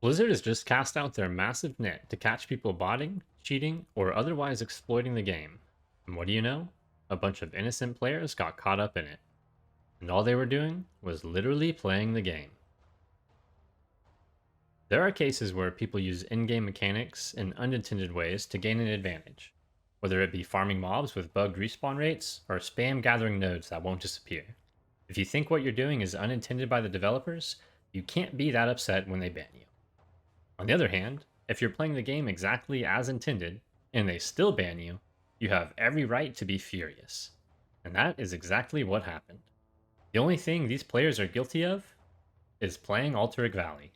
Blizzard has just cast out their massive net to catch people botting, cheating, or otherwise exploiting the game. And what do you know? A bunch of innocent players got caught up in it. And all they were doing was literally playing the game. There are cases where people use in-game mechanics in unintended ways to gain an advantage, whether it be farming mobs with bugged respawn rates or spam gathering nodes that won't disappear. If you think what you're doing is unintended by the developers, you can't be that upset when they ban you. On the other hand, if you're playing the game exactly as intended, and they still ban you, you have every right to be furious. And that is exactly what happened. The only thing these players are guilty of is playing Alterac Valley.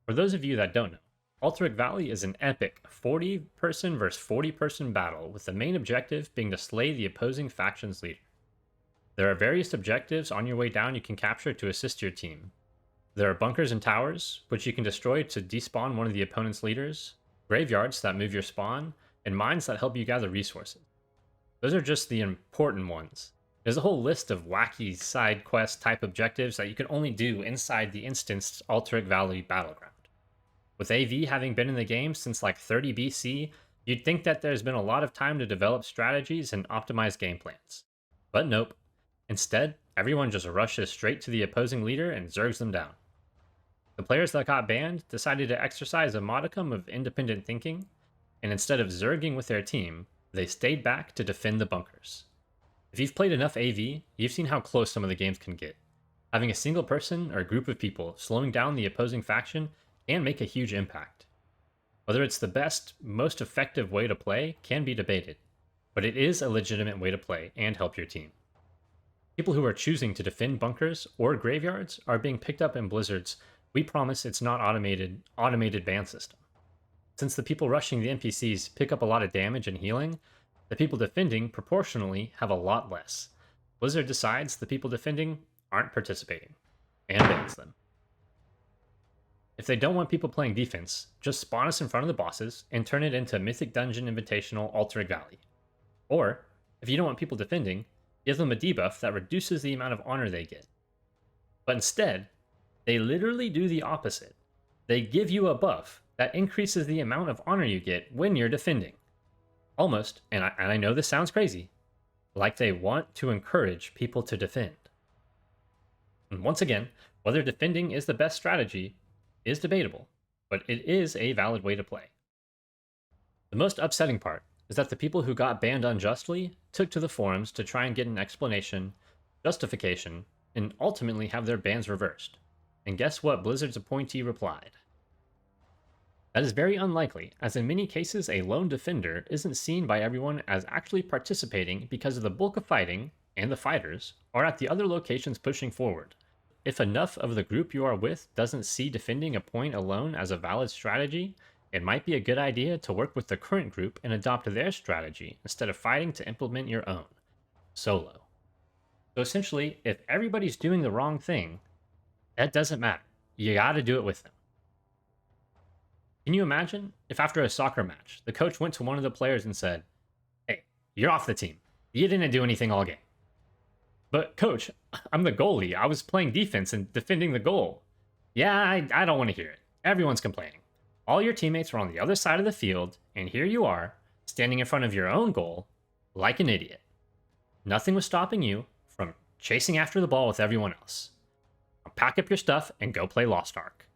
For those of you that don't know, Alterac Valley is an epic 40-person versus 40-person battle, with the main objective being to slay the opposing faction's leader. There are various objectives on your way down you can capture to assist your team. There are bunkers and towers, which you can destroy to despawn one of the opponent's leaders, graveyards that move your spawn, and mines that help you gather resources. Those are just the important ones. There's a whole list of wacky side quest type objectives that you can only do inside the instanced Alterac Valley Battleground. With AV having been in the game since like 30 BC, you'd think that there's been a lot of time to develop strategies and optimize game plans. But nope. Instead, everyone just rushes straight to the opposing leader and zergs them down. The players that got banned decided to exercise a modicum of independent thinking, and instead of zerging with their team, they stayed back to defend the bunkers. If you've played enough AV, you've seen how close some of the games can get. Having a single person or group of people slowing down the opposing faction can make a huge impact. Whether it's the best, most effective way to play can be debated, but it is a legitimate way to play and help your team. People who are choosing to defend bunkers or graveyards are being picked up in Blizzard's "we promise it's not automated ban system." Since the people rushing the NPCs pick up a lot of damage and healing, the people defending proportionally have a lot less. Blizzard decides the people defending aren't participating, and bans them. If they don't want people playing defense, just spawn us in front of the bosses and turn it into Mythic Dungeon Invitational Alterac Valley. Or, if you don't want people defending, give them a debuff that reduces the amount of honor they get. But instead, they literally do the opposite. They give you a buff that increases the amount of honor you get when you're defending. Almost, and I know this sounds crazy, like they want to encourage people to defend. And once again, whether defending is the best strategy is debatable, but it is a valid way to play. The most upsetting part is that the people who got banned unjustly took to the forums to try and get an explanation, justification, and ultimately have their bans reversed. And guess what Blizzard's appointee replied? That is very unlikely, as in many cases a lone defender isn't seen by everyone as actually participating because of the bulk of fighting, and the fighters, are at the other locations pushing forward. If enough of the group you are with doesn't see defending a point alone as a valid strategy, it might be a good idea to work with the current group and adopt their strategy instead of fighting to implement your own, solo. So essentially, if everybody's doing the wrong thing, that doesn't matter. You gotta do it with them. Can you imagine if after a soccer match, the coach went to one of the players and said, "Hey, you're off the team. You didn't do anything all game." "But coach, I'm the goalie. I was playing defense and defending the goal." "Yeah, I don't want to hear it. Everyone's complaining. All your teammates are on the other side of the field, and here you are, standing in front of your own goal, like an idiot. Nothing was stopping you from chasing after the ball with everyone else. Now pack up your stuff and go play Lost Ark."